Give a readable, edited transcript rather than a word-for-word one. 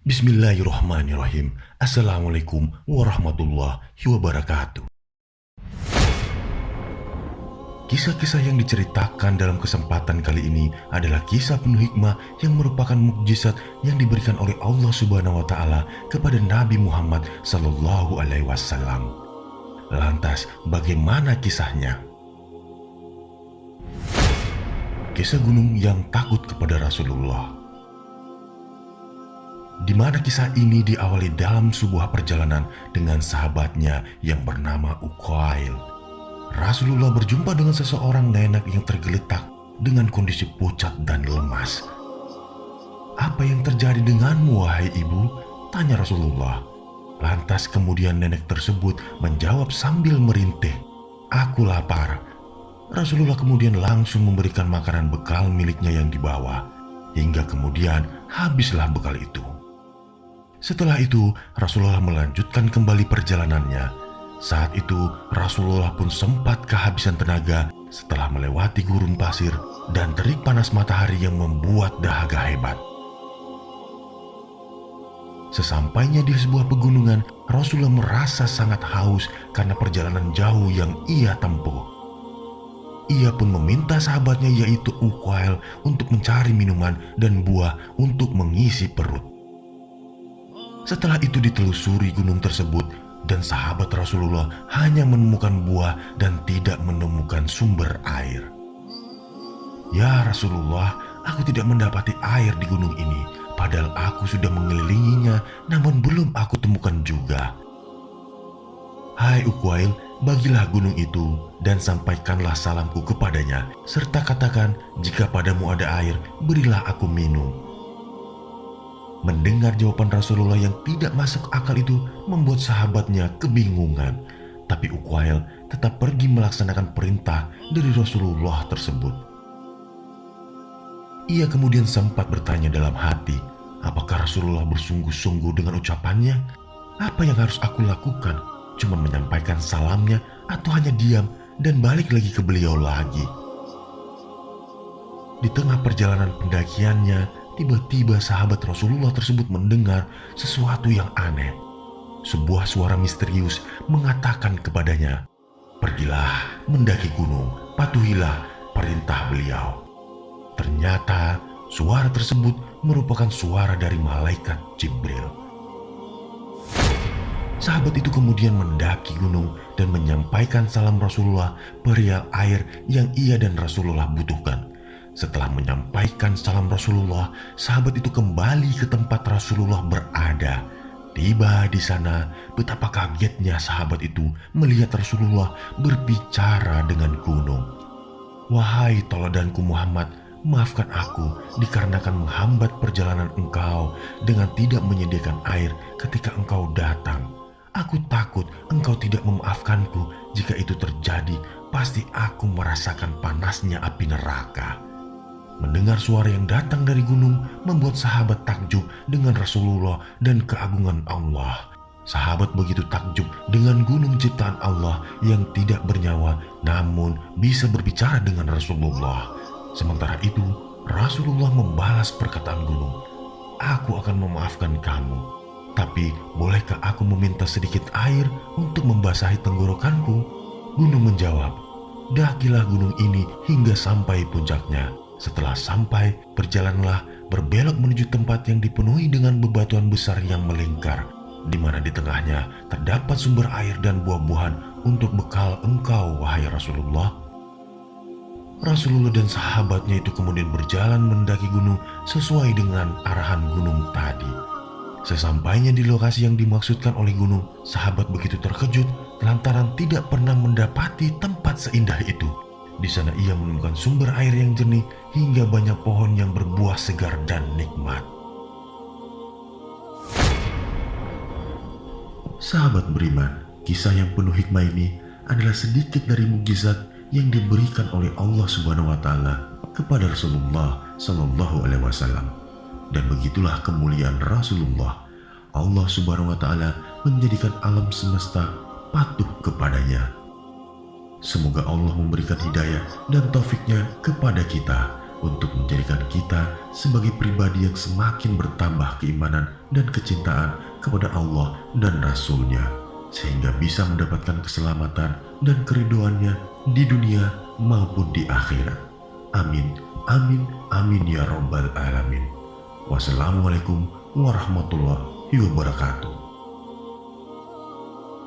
Bismillahirrahmanirrahim. Assalamualaikum warahmatullahi wabarakatuh. Kisah-kisah yang diceritakan dalam kesempatan kali ini adalah kisah penuh hikmah yang merupakan mukjizat yang diberikan oleh Allah Subhanahu wa Ta'ala kepada Nabi Muhammad Sallallahu Alaihi Wasallam. Lantas, bagaimana kisahnya? Kisah gunung yang takut kepada Rasulullah. Di mana kisah ini diawali dalam sebuah perjalanan dengan sahabatnya yang bernama Uqail. Rasulullah berjumpa dengan seseorang nenek yang tergeletak dengan kondisi pucat dan lemas. "Apa yang terjadi denganmu, wahai ibu?" tanya Rasulullah. Lantas kemudian nenek tersebut menjawab sambil merintih, "Aku lapar." Rasulullah kemudian langsung memberikan makanan bekal miliknya yang dibawa, hingga kemudian habislah bekal itu. Setelah itu, Rasulullah melanjutkan kembali perjalanannya. Saat itu, Rasulullah pun sempat kehabisan tenaga setelah melewati gurun pasir dan terik panas matahari yang membuat dahaga hebat. Sesampainya di sebuah pegunungan, Rasulullah merasa sangat haus karena perjalanan jauh yang ia tempuh. Ia pun meminta sahabatnya yaitu Uqail untuk mencari minuman dan buah untuk mengisi perut. Setelah itu ditelusuri gunung tersebut dan sahabat Rasulullah hanya menemukan buah dan tidak menemukan sumber air. "Ya Rasulullah, aku tidak mendapati air di gunung ini, padahal aku sudah mengelilinginya, namun belum aku temukan juga." "Hai Uqail, bagilah gunung itu dan sampaikanlah salamku kepadanya, serta katakan, jika padamu ada air, berilah aku minum." Mendengar jawaban Rasulullah yang tidak masuk akal itu membuat sahabatnya kebingungan. Tapi Uqail tetap pergi melaksanakan perintah dari Rasulullah tersebut. Ia kemudian sempat bertanya dalam hati, apakah Rasulullah bersungguh-sungguh dengan ucapannya? Apa yang harus aku lakukan? Cuma menyampaikan salamnya atau hanya diam dan balik lagi ke beliau lagi? Di tengah perjalanan pendakiannya, tiba-tiba sahabat Rasulullah tersebut mendengar sesuatu yang aneh. Sebuah suara misterius mengatakan kepadanya, "Pergilah mendaki gunung, patuhilah perintah beliau." Ternyata suara tersebut merupakan suara dari malaikat Jibril. Sahabat itu kemudian mendaki gunung dan menyampaikan salam Rasulullah perihal air yang ia dan Rasulullah butuhkan. Setelah menyampaikan salam Rasulullah, sahabat itu kembali ke tempat Rasulullah berada. Tiba di sana, betapa kagetnya sahabat itu melihat Rasulullah berbicara dengan gunung. "Wahai toladanku Muhammad, maafkan aku dikarenakan menghambat perjalanan engkau dengan tidak menyediakan air ketika engkau datang. Aku takut engkau tidak memaafkanku. Jika itu terjadi, pasti aku merasakan panasnya api neraka." Mendengar suara yang datang dari gunung membuat sahabat takjub dengan Rasulullah dan keagungan Allah. Sahabat begitu takjub dengan gunung ciptaan Allah yang tidak bernyawa namun bisa berbicara dengan Rasulullah. Sementara itu, Rasulullah membalas perkataan gunung, "Aku akan memaafkan kamu. Tapi bolehkah aku meminta sedikit air untuk membasahi tenggorokanku?" Gunung menjawab, "Dakilah gunung ini hingga sampai puncaknya. Setelah sampai, berjalanlah berbelok menuju tempat yang dipenuhi dengan bebatuan besar yang melingkar, di mana di tengahnya terdapat sumber air dan buah-buahan untuk bekal engkau, wahai Rasulullah." Rasulullah dan sahabatnya itu kemudian berjalan mendaki gunung sesuai dengan arahan gunung tadi. Sesampainya di lokasi yang dimaksudkan oleh gunung, sahabat begitu terkejut lantaran tidak pernah mendapati tempat seindah itu. Di sana ia menemukan sumber air yang jernih hingga banyak pohon yang berbuah segar dan nikmat. Sahabat beriman, kisah yang penuh hikmah ini adalah sedikit dari mukjizat yang diberikan oleh Allah Subhanahu wa Ta'ala kepada Rasulullah Sallallahu Alaihi Wasallam. Dan begitulah kemuliaan Rasulullah. Allah Subhanahu wa Ta'ala menjadikan alam semesta patuh kepadanya. Semoga Allah memberikan hidayah dan taufiknya kepada kita. untuk menjadikan kita sebagai pribadi yang semakin bertambah keimanan dan kecintaan kepada Allah dan Rasul-Nya, sehingga bisa mendapatkan keselamatan dan keriduannya di dunia maupun di akhirat. Amin, amin, amin ya rabbal alamin. Wassalamualaikum warahmatullahi wabarakatuh.